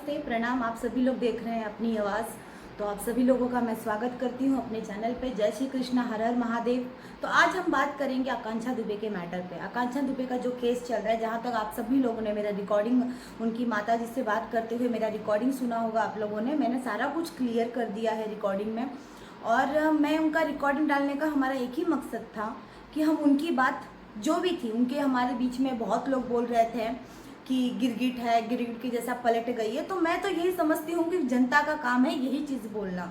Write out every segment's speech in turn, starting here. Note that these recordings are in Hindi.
नमस्ते प्रणाम। आप सभी लोग देख रहे हैं अपनी आवाज़। तो आप सभी लोगों का मैं स्वागत करती हूं अपने चैनल पे। जय श्री कृष्णा, हर हर महादेव। तो आज हम बात करेंगे आकांक्षा दुबे के मैटर पे। आकांक्षा दुबे का जो केस चल रहा है, जहां तक आप सभी लोगों ने मेरा रिकॉर्डिंग, उनकी माता जी से बात करते हुए मेरा रिकॉर्डिंग सुना होगा आप लोगों ने। मैंने सारा कुछ क्लियर कर दिया है रिकॉर्डिंग में, और मैं उनका रिकॉर्डिंग डालने का हमारा एक ही मकसद था कि हम उनकी बात जो भी थी, उनके हमारे बीच में बहुत लोग बोल रहे थे कि गिरगिट है, गिरगिट के जैसा पलट गई है। तो मैं तो यही समझती हूँ कि जनता का काम है यही चीज़ बोलना,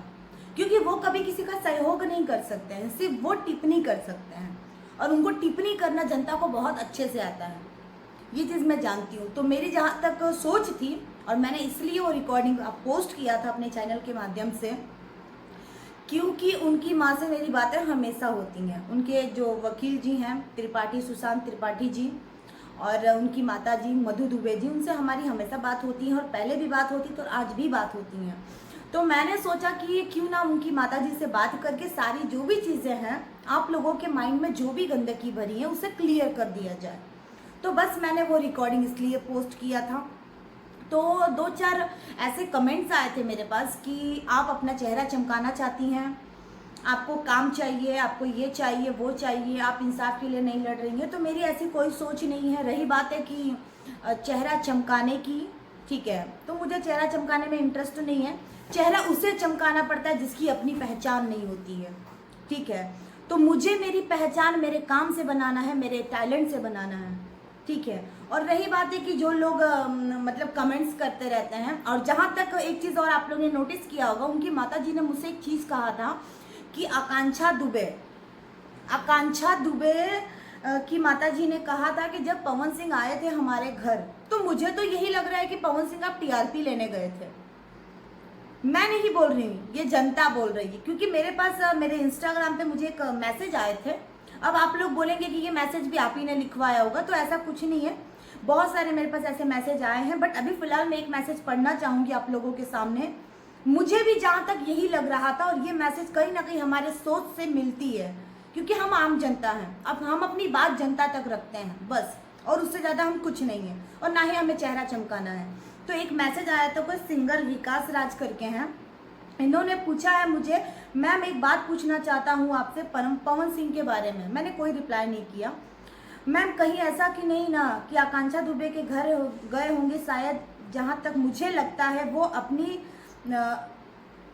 क्योंकि वो कभी किसी का सहयोग नहीं कर सकते हैं, सिर्फ वो टिप्पणी कर सकते हैं, और उनको टिप्पणी करना जनता को बहुत अच्छे से आता है। ये चीज़ मैं जानती हूँ। तो मेरी जहाँ तक सोच थी, और मैंने इसलिए वो रिकॉर्डिंग पोस्ट किया था अपने चैनल के माध्यम से, क्योंकि उनकी माँ से मेरी बातें हमेशा होती हैं। उनके जो वकील जी हैं त्रिपाठी, सुशांत त्रिपाठी जी, और उनकी माता जी मधु दुबे जी, उनसे हमारी हमेशा बात होती है, और पहले भी बात होती तो आज भी बात होती हैं। तो मैंने सोचा कि क्यों ना उनकी माता जी से बात करके सारी जो भी चीज़ें हैं, आप लोगों के माइंड में जो भी गंदगी भरी है उसे क्लियर कर दिया जाए। तो बस मैंने वो रिकॉर्डिंग इसलिए पोस्ट किया था। तो 2-4 ऐसे कमेंट्स आए थे मेरे पास कि आप अपना चेहरा चमकाना चाहती हैं, आपको काम चाहिए, आपको ये चाहिए वो चाहिए, आप इंसाफ के लिए नहीं लड़ रही हैं। तो मेरी ऐसी कोई सोच नहीं है। रही बात है कि चेहरा चमकाने की, ठीक है, तो मुझे चेहरा चमकाने में इंटरेस्ट नहीं है। चेहरा उसे चमकाना पड़ता है जिसकी अपनी पहचान नहीं होती है, ठीक है। तो मुझे मेरी पहचान मेरे काम से बनाना है, मेरे टैलेंट से बनाना है, ठीक है। और रही बात है कि जो लोग मतलब कमेंट्स करते रहते हैं, और जहाँ तक एक चीज़ और आप लोगों ने नोटिस किया होगा, उनकी माता जी ने मुझसे एक चीज़ कहा था कि आकांक्षा दुबे की माताजी ने कहा था कि जब पवन सिंह आए थे हमारे घर, तो मुझे तो यही लग रहा है कि पवन सिंह आप टीआरपी लेने गए थे। मैं नहीं बोल रही हूँ, ये जनता बोल रही है, क्योंकि मेरे पास मेरे इंस्टाग्राम पे मुझे एक मैसेज आए थे। अब आप लोग बोलेंगे कि ये मैसेज भी आप ही ने लिखवाया होगा, तो ऐसा कुछ नहीं है। बहुत सारे मेरे पास ऐसे मैसेज आए हैं, बट अभी फिलहाल मैं एक मैसेज पढ़ना चाहूँगी आप लोगों के सामने। मुझे भी जहाँ तक यही लग रहा था, और ये मैसेज कहीं ना कहीं हमारे सोच से मिलती है, क्योंकि हम आम जनता हैं। अब हम अपनी बात जनता तक रखते हैं बस, और उससे ज़्यादा हम कुछ नहीं है, और ना ही हमें चेहरा चमकाना है। तो एक मैसेज आया था, कोई सिंगर विकास राज करके हैं, इन्होंने पूछा है मुझे, मैम एक बात पूछना चाहता हूँ आपसे पवन सिंह के बारे में। मैंने कोई रिप्लाई नहीं किया। मैम कहीं ऐसा कि नहीं ना कि आकांक्षा दुबे के घर गए होंगे शायद, जहाँ तक मुझे लगता है वो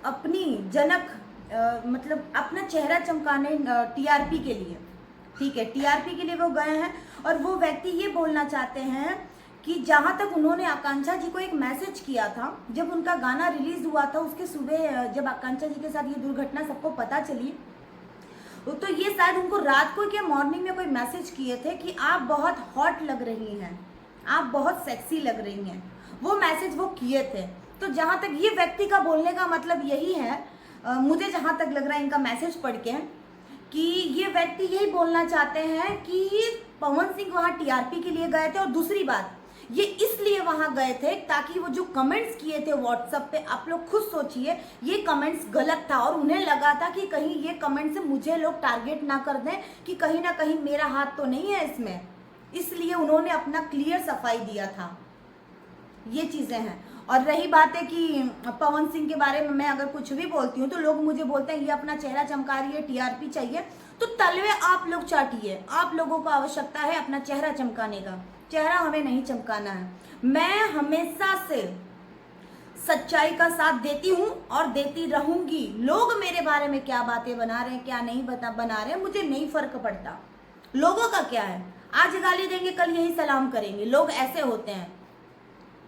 अपनी जनक मतलब अपना चेहरा चमकाने टीआरपी के लिए, ठीक है, टीआरपी के लिए वो गए हैं। और वो व्यक्ति ये बोलना चाहते हैं कि जहाँ तक उन्होंने आकांक्षा जी को एक मैसेज किया था, जब उनका गाना रिलीज हुआ था उसके सुबह, जब आकांक्षा जी के साथ ये दुर्घटना सबको पता चली, तो ये शायद उनको रात को क्या मॉर्निंग में कोई मैसेज किए थे कि आप बहुत हॉट लग रही हैं, आप बहुत सेक्सी लग रही हैं। वो मैसेज वो किए थे। तो जहाँ तक ये व्यक्ति का बोलने का मतलब यही है, मुझे जहाँ तक लग रहा है इनका मैसेज पढ़ के, कि ये व्यक्ति यही बोलना चाहते हैं कि पवन सिंह वहाँ टीआरपी के लिए गए थे। और दूसरी बात, ये इसलिए वहाँ गए थे ताकि वो जो कमेंट्स किए थे व्हाट्सएप पे, आप लोग खुद सोचिए, ये कमेंट्स गलत था, और उन्हें लगा था कि कहीं ये कमेंट से मुझे लोग टारगेट ना कर दें, कि कहीं ना कहीं मेरा हाथ तो नहीं है इसमें, इसलिए उन्होंने अपना क्लियर सफाई दिया था। ये चीज़ें हैं। और रही बात है कि पवन सिंह के बारे में मैं अगर कुछ भी बोलती हूँ तो लोग मुझे बोलते हैं ये अपना चेहरा चमका रही है, टीआरपी चाहिए। तो तलवे आप लोग चाटिए, आप लोगों को आवश्यकता है अपना चेहरा चमकाने का। चेहरा हमें नहीं चमकाना है। मैं हमेशा से सच्चाई का साथ देती हूँ और देती रहूंगी। लोग मेरे बारे में क्या बातें बना रहे हैं, क्या नहीं बना रहे हैं, मुझे नहीं फर्क पड़ता। लोगों का क्या है, आज गाली देंगे कल यही सलाम करेंगे, लोग ऐसे होते हैं,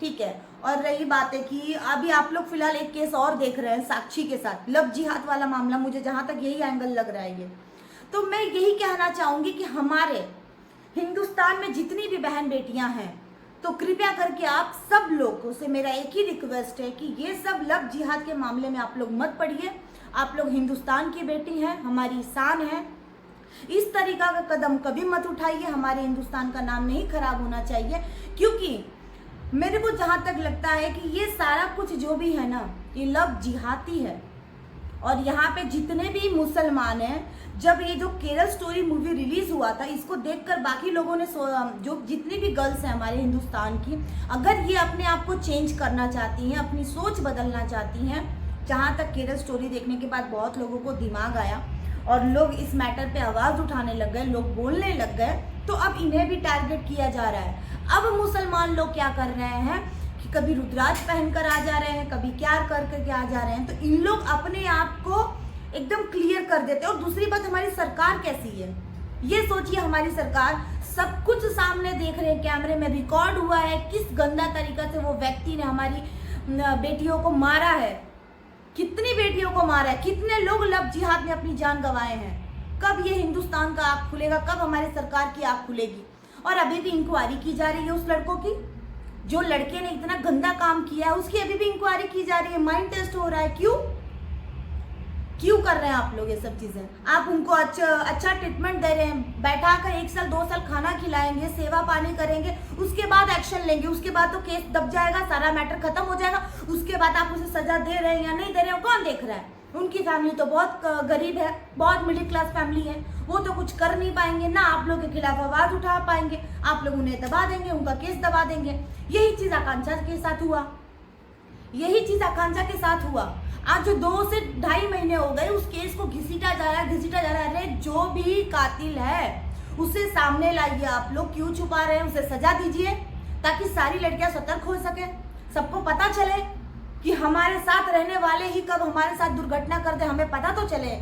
ठीक है। और रही बात है कि अभी आप लोग फिलहाल एक केस और देख रहे हैं साक्षी के साथ, लव जिहाद वाला मामला, मुझे जहां तक यही एंगल लग रहा है ये। तो मैं यही कहना चाहूंगी कि हमारे हिंदुस्तान में जितनी भी बहन बेटियां हैं, तो कृपया करके आप सब लोगों से मेरा एक ही रिक्वेस्ट है कि ये सब लव जिहाद के मामले में आप लोग मत पड़िए। आप लोग हिंदुस्तान की बेटी हैं, हमारी शान है। इस तरीका का कदम कभी मत उठाइए, हमारे हिंदुस्तान का नाम नहीं खराब होना चाहिए। क्योंकि मेरे को जहाँ तक लगता है कि ये सारा कुछ जो भी है ना, ये लव जिहादी है, और यहाँ पे जितने भी मुसलमान हैं, जब ये जो केरल स्टोरी मूवी रिलीज हुआ था, इसको देखकर बाकी लोगों ने जो जितनी भी गर्ल्स हैं हमारे हिंदुस्तान की, अगर ये अपने आप को चेंज करना चाहती हैं, अपनी सोच बदलना चाहती हैं, जहाँ तक केरल स्टोरी देखने के बाद बहुत लोगों को दिमाग आया और लोग इस मैटर पे आवाज़ उठाने लग गए, लोग बोलने लग गए, तो अब इन्हें भी टारगेट किया जा रहा है। अब मुसलमान लोग क्या कर रहे हैं कि कभी रुद्राक्ष पहनकर आ जा रहे हैं, कभी क्या करके आ जा रहे हैं, तो इन लोग अपने आप को एकदम क्लियर कर देते हैं। और दूसरी बात, हमारी सरकार कैसी है ये सोचिए। हमारी सरकार सब कुछ सामने देख रहे हैं, कैमरे में रिकॉर्ड हुआ है किस गंदा तरीका से वो व्यक्ति ने हमारी बेटियों को मारा है, कितनी बेटियों को मारा है, कितने लोग लव जिहाद में अपनी जान गंवाए हैं। कब ये हिंदुस्तान का आँख खुलेगा, कब हमारी सरकार की आँख खुलेगी? और अभी भी इंक्वायरी की जा रही है उस लड़कों की, जो लड़के ने इतना गंदा काम किया है उसकी अभी भी इंक्वायरी की जा रही है, माइंड टेस्ट हो रहा है। क्यों कर रहे हैं आप लोग ये सब चीजें? आप उनको अच्छा ट्रीटमेंट दे रहे हैं, बैठा कर 1 साल 2 साल खाना खिलाएंगे, सेवा पानी करेंगे, उसके बाद एक्शन लेंगे, उसके बाद तो केस दब जाएगा, सारा मैटर खत्म हो जाएगा, उसके बाद आप उसे सजा दे रहे हैं या नहीं दे रहे हैं कौन देख रहा है? उनकी फैमिली तो बहुत गरीब है, बहुत मिडिल क्लास फैमिली है, वो तो कुछ कर नहीं पाएंगे, ना आप लोग के खिलाफ आवाज उठा पाएंगे, आप लोग उन्हें दबा देंगे, उनका केस दबा देंगे। यही चीज आकांक्षा के साथ हुआ, यही चीज आकांक्षा के साथ हुआ। आज जो 2 से 2.5 महीने हो गए उस केस को घसीटा जा रहा है। अरे जो भी कातिल है उसे सामने लाइए, आप लोग क्यों छुपा रहे हैं? उसे सजा दीजिए ताकि सारी लड़कियां सतर्क हो सके, सबको पता चले कि हमारे साथ रहने वाले ही कब हमारे साथ दुर्घटना कर दे, हमें पता तो चले,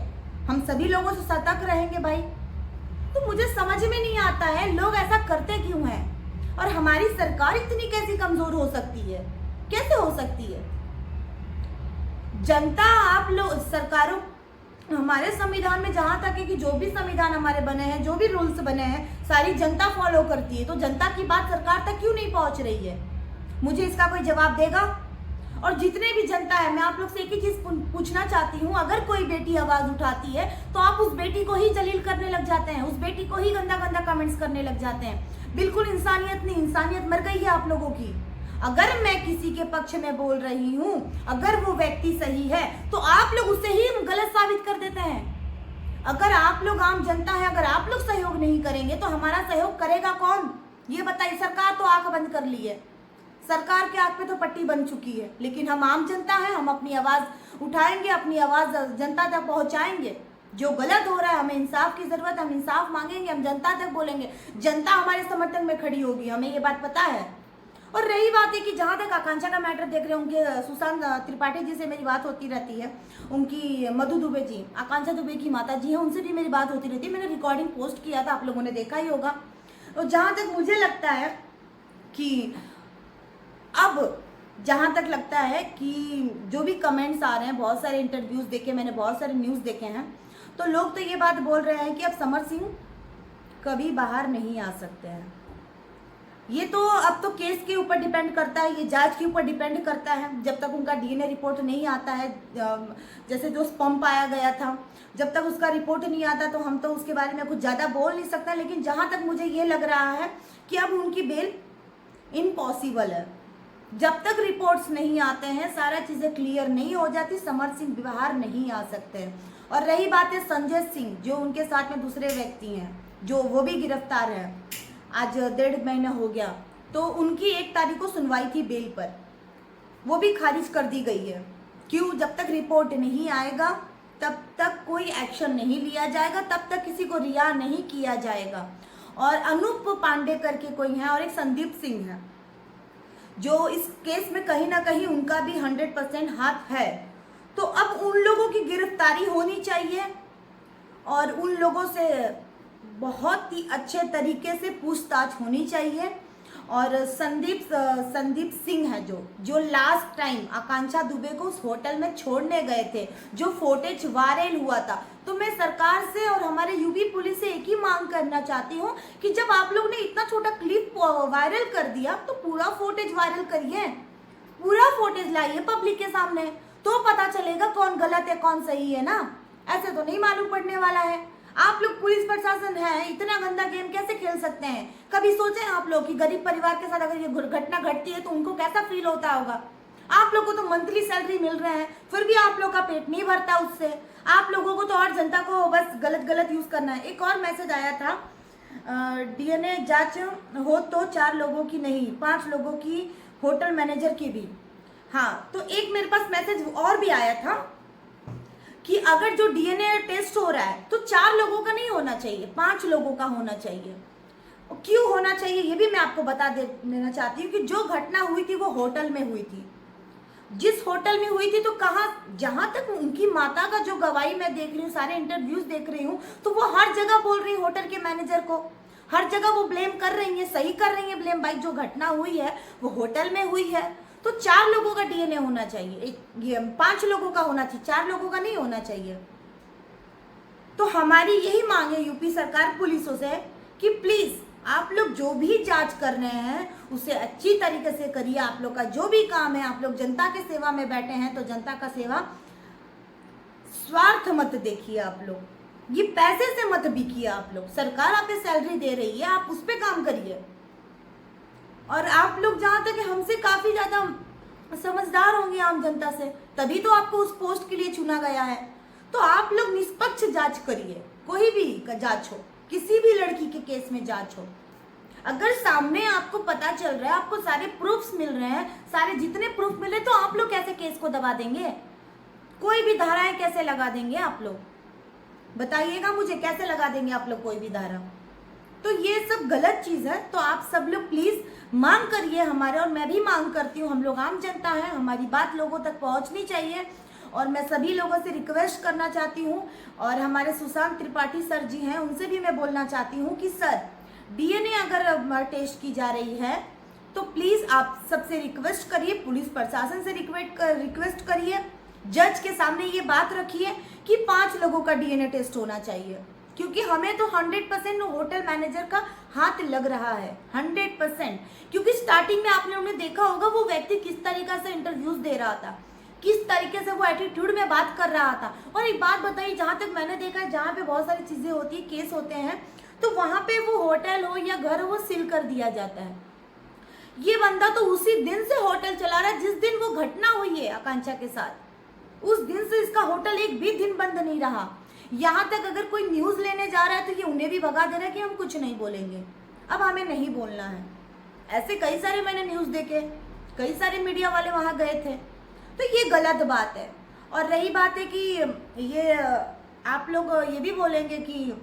हम सभी लोगों से सतर्क रहेंगे भाई। तो मुझे समझ में नहीं आता है लोग ऐसा करते क्यों हैं, और हमारी सरकार इतनी कैसी कमजोर हो सकती है, कैसे हो सकती है? जनता, आप लोग सरकारों, हमारे संविधान में जहां तक है कि जो भी संविधान हमारे बने हैं, जो भी रूल्स बने हैं, सारी जनता फॉलो करती है, तो जनता की बात सरकार तक क्यों नहीं पहुंच रही है? मुझे इसका कोई जवाब देगा? और जितने भी जनता है, मैं आप लोग से एक ही चीज पूछना चाहती हूँ, अगर कोई बेटी आवाज उठाती है तो आप उस बेटी को ही जलील करने लग जाते हैं, उस बेटी को ही गंदा गंदा कमेंट्स करने लग जाते हैं। बिल्कुल इंसानियत नहीं, इंसानियत मर गई है आप लोगों की। अगर मैं किसी के पक्ष में बोल रही हूँ, अगर वो व्यक्ति सही है तो आप लोग उसे ही गलत साबित कर देते हैं। अगर आप लोग आम जनता है, अगर आप लोग सहयोग नहीं करेंगे तो हमारा सहयोग करेगा कौन? ये बताइए। सरकार तो आंख बंद कर ली है, सरकार के आंख पे तो पट्टी बन चुकी है, लेकिन हम आम जनता है, हम अपनी आवाज उठाएंगे, अपनी आवाज जनता तक पहुंचाएंगे। जो गलत हो रहा है, हमें इंसाफ की जरूरत है, हम इंसाफ मांगेंगे, हम जनता तक बोलेंगे, जनता हमारे समर्थन में खड़ी होगी, हमें ये बात पता है। और रही बात है कि जहाँ तक आकांक्षा का मैटर देख रहे हैं, उनके सुशांत त्रिपाठी जी से मेरी बात होती रहती है, उनकी मधु दुबे जी, आकांक्षा दुबे की माता जी है, उनसे भी मेरी बात होती रहती है। मैंने रिकॉर्डिंग पोस्ट किया था, आप लोगों ने देखा ही होगा। और जहाँ तक मुझे लगता है कि अब जहाँ तक लगता है कि जो भी कमेंट्स आ रहे हैं, बहुत सारे इंटरव्यूज़ देखे मैंने, बहुत सारे न्यूज़ देखे हैं, तो लोग तो ये बात बोल रहे हैं कि अब समर सिंह कभी बाहर नहीं आ सकते हैं। ये तो अब तो केस के ऊपर डिपेंड करता है, ये जांच के ऊपर डिपेंड करता है। जब तक उनका डीएनए रिपोर्ट नहीं आता है, जैसे जो स्पम पाया गया था, जब तक उसका रिपोर्ट नहीं आता तो हम तो उसके बारे में कुछ ज़्यादा बोल नहीं सकते। लेकिन जहाँ तक मुझे ये लग रहा है कि अब उनकी बेल इम्पॉसिबल है। जब तक रिपोर्ट्स नहीं आते हैं, सारा चीज़ें क्लियर नहीं हो जाती, समर सिंह बाहर नहीं आ सकते। और रही बात है संजय सिंह, जो उनके साथ में दूसरे व्यक्ति हैं, जो वो भी गिरफ्तार है, आज 1.5 महीना हो गया, तो उनकी 1 तारीख को सुनवाई थी बेल पर, वो भी खारिज कर दी गई है। क्यों? जब तक रिपोर्ट नहीं आएगा तब तक कोई एक्शन नहीं लिया जाएगा, तब तक किसी को रिहा नहीं किया जाएगा। और अनूप पांडे करके कोई है, और एक संदीप सिंह है, जो इस केस में कहीं ना कहीं उनका भी 100% हाथ है। तो अब उन लोगों की गिरफ्तारी होनी चाहिए और उन लोगों से बहुत ही अच्छे तरीके से पूछताछ होनी चाहिए। और संदीप सिंह है जो लास्ट टाइम आकांक्षा दुबे को उस होटल में छोड़ने गए थे, जो फुटेज वायरल हुआ था, तो मैं सरकार से और हमारे यूपी पुलिस से एक ही मांग करना चाहती हूँ कि जब आप लोग ने इतना छोटा क्लिप वायरल कर दिया तो पूरा फुटेज वायरल करिए, पूरा फुटेज लाइए पब्लिक के सामने, तो पता चलेगा कौन गलत है कौन सही है ना। ऐसे तो नहीं मालूम पड़ने वाला है। आप लोग पुलिस प्रशासन है, इतना गंदा गेम कैसे खेल सकते हैं? कभी सोचे आप लोग कि गरीब परिवार के साथ अगर ये घटना घटती है तो उनको कैसा फील होता होगा? आप लोगों को तो मंथली सैलरी मिल रहे हैं, फिर भी आप लोग का पेट नहीं भरता उससे। आप लोगों को तो और जनता को बस गलत गलत यूज करना है। एक और मैसेज आया था, डीएनए जांच हो तो 4 लोगों की नहीं, 5 लोगों की, होटल मैनेजर की भी। हाँ, तो एक मेरे पास मैसेज और भी आया था कि अगर जो डीएनए टेस्ट हो रहा है तो 4 लोगों का नहीं होना चाहिए, 5 लोगों का होना चाहिए। क्यों होना चाहिए ये भी मैं आपको बता देना चाहती हूँ कि जो घटना हुई थी वो होटल में हुई थी। जिस होटल में हुई थी तो कहाँ, जहां तक उनकी माता का जो गवाही मैं देख रही हूँ, सारे इंटरव्यूज देख रही हूँ, तो वो हर जगह बोल रही है होटल के मैनेजर को, हर जगह वो ब्लेम कर रही है, सही कर रही है ब्लेम। भाई जो घटना हुई है वो होटल में हुई है, तो 4 लोगों का डीएनए होना चाहिए, 5 लोगों का होना चाहिए, 4 लोगों का नहीं होना चाहिए। तो हमारी यही मांग है यूपी सरकार पुलिसों से कि प्लीज आप लोग जो भी जांच कर रहे हैं उसे अच्छी तरीके से करिए। आप लोग का जो भी काम है, आप लोग जनता के सेवा में बैठे हैं तो जनता का सेवा, स्वार्थ मत देखिए आप लोग, ये पैसे से मत बिकिए आप लोग। सरकार आपको सैलरी दे रही है, आप उस पर काम करिए। और आप लोग जहां तक हमसे काफी ज्यादा समझदार होंगे आम जनता से, तभी तो आपको उस पोस्ट के लिए चुना गया है। तो आप लोग निष्पक्ष जांच करिए, कोई भी जांच हो, किसी भी लड़की के केस में जांच हो। अगर सामने आपको पता चल रहा है, आपको सारे प्रूफ्स मिल रहे हैं, सारे जितने प्रूफ मिले, तो आप लोग कैसे केस को दबा देंगे? कोई भी धाराएं कैसे लगा देंगे आप लोग? बताइएगा मुझे, कैसे लगा देंगे आप लोग कोई भी धारा? तो ये सब गलत चीज है। तो आप सब लोग प्लीज मांग करिए हमारे, और मैं भी मांग करती हूँ, हम लोग आम जनता है, हमारी बात लोगों तक पहुंचनी चाहिए। और मैं सभी लोगों से रिक्वेस्ट करना चाहती हूँ, और हमारे सुशांत त्रिपाठी सर जी हैं, उनसे भी मैं बोलना चाहती हूँ कि सर, डीएनए अगर टेस्ट की जा रही है तो प्लीज आप सबसे रिक्वेस्ट करिए, पुलिस प्रशासन से रिक्वेस्ट करिए, जज के सामने ये बात रखिए कि 5 लोगों का डीएनए टेस्ट होना चाहिए। क्योंकि हमें तो 100% होटल मैनेजर का हाथ लग रहा है, 100%। क्योंकि स्टार्टिंग में आपने उन्हें देखा होगा, वो व्यक्ति किस तरीके से इंटरव्यूज दे रहा था, किस तरीके से वो एटीट्यूड में बात कर रहा था। और एक बात बताइए, जहाँ तक मैंने देखा है, जहाँ पे बहुत सारी चीजें होती है, केस होते हैं, तो वहां पे वो होटल हो या घर हो, वो सील कर दिया जाता है। ये बंदा तो उसी दिन से होटल चला रहा है जिस दिन वो घटना हुई है आकांक्षा के साथ, उस दिन से इसका होटल एक भी दिन बंद नहीं रहा। यहाँ तक अगर कोई न्यूज लेने जा रहा है तो ये उन्हें भी भगा दे रहा है कि हम कुछ नहीं बोलेंगे, अब हमें नहीं बोलना है। ऐसे कई सारे मैंने न्यूज देखे, कई सारे मीडिया वाले वहां गए थे, तो ये गलत बात है। और रही बात है कि ये आप लोग ये भी बोलेंगे कि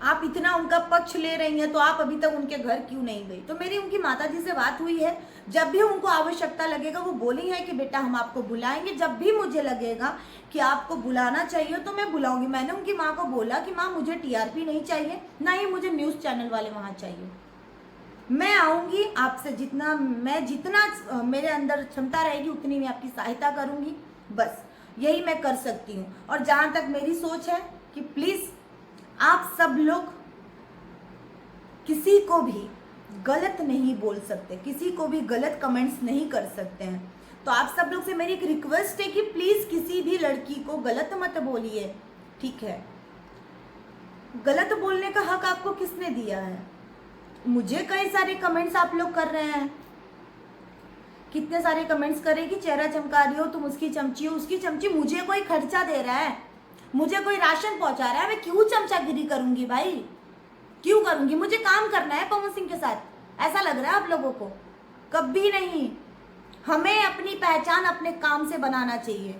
आप इतना उनका पक्ष ले रही हैं तो आप अभी तक उनके घर क्यों नहीं गई? तो मेरी उनकी माताजी से बात हुई है, जब भी उनको आवश्यकता लगेगा वो बोली है कि बेटा हम आपको बुलाएंगे, जब भी मुझे लगेगा कि आपको बुलाना चाहिए तो मैं बुलाऊंगी। मैंने उनकी माँ को बोला कि माँ मुझे टीआरपी नहीं चाहिए, ना ही मुझे न्यूज़ चैनल वाले वहाँ चाहिए, मैं आऊँगी आपसे, जितना मेरे अंदर क्षमता रहेगी उतनी मैं आपकी सहायता करूँगी, बस यही मैं कर सकती हूँ। और जहाँ तक मेरी सोच है कि प्लीज़ आप सब लोग किसी को भी गलत नहीं बोल सकते, किसी को भी गलत कमेंट्स नहीं कर सकते हैं। तो आप सब लोग से मेरी एक रिक्वेस्ट है कि प्लीज किसी भी लड़की को गलत मत बोलिए, ठीक है? गलत बोलने का हक आपको किसने दिया है? मुझे कई सारे कमेंट्स आप लोग कर रहे हैं, कितने सारे कमेंट्स कर रहे हैं कि चेहरा चमका रही हो तुम, उसकी चमची हो, उसकी चमची। मुझे कोई खर्चा दे रहा है, मुझे कोई राशन पहुंचा रहा है, मैं क्यों चमचागिरी करूंगी भाई? क्यों करूंगी? मुझे काम करना है पवन सिंह के साथ, ऐसा लग रहा है आप लोगों को? कभी नहीं। हमें अपनी पहचान अपने काम से बनाना चाहिए,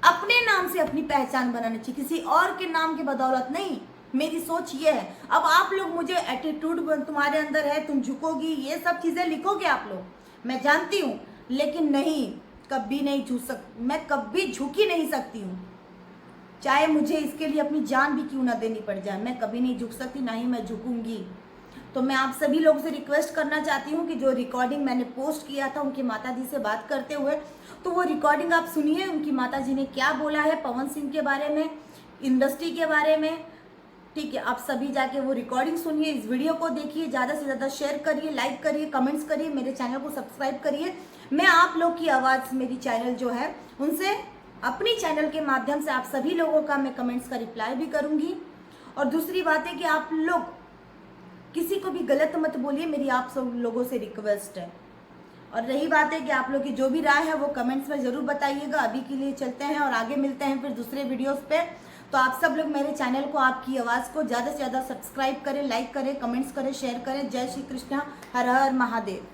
अपने नाम से अपनी पहचान बनानी चाहिए, किसी और के नाम की बदौलत नहीं। मेरी सोच ये है। अब आप लोग मुझे एटीट्यूड तुम्हारे अंदर है, तुम झुकोगी, ये सब चीजें लिखोगे आप लोग, मैं जानती हूँ, लेकिन नहीं, कभी नहीं मैं कभी झुक ही नहीं सकती हूँ, चाहे मुझे इसके लिए अपनी जान भी क्यों ना देनी पड़ जाए, मैं कभी नहीं झुक सकती, ना ही मैं झुकूंगी। तो मैं आप सभी लोगों से रिक्वेस्ट करना चाहती हूँ कि जो रिकॉर्डिंग मैंने पोस्ट किया था उनकी माताजी से बात करते हुए, तो वो रिकॉर्डिंग आप सुनिए, उनकी माताजी ने क्या बोला है पवन सिंह के बारे में, इंडस्ट्री के बारे में, ठीक है? आप सभी जाके वो रिकॉर्डिंग सुनिए, इस वीडियो को देखिए, ज़्यादा से ज़्यादा शेयर करिए, लाइक करिए, कमेंट्स करिए, मेरे चैनल को सब्सक्राइब करिए। मैं आप लोग की आवाज़, मेरी चैनल जो है उनसे, अपनी चैनल के माध्यम से आप सभी लोगों का मैं कमेंट्स का रिप्लाई भी करूंगी। और दूसरी बात है कि आप लोग किसी को भी गलत मत बोलिए, मेरी आप सब लोगों से रिक्वेस्ट है। और रही बात है कि आप लोग की जो भी राय है वो कमेंट्स में ज़रूर बताइएगा। अभी के लिए चलते हैं और आगे मिलते हैं फिर दूसरे वीडियोस पे। तो आप सब लोग मेरे चैनल को, आपकी आवाज़ को ज़्यादा से ज़्यादा सब्सक्राइब करें, लाइक करें, कमेंट्स करें, शेयर करें। जय श्री कृष्णा, हर हर महादेव।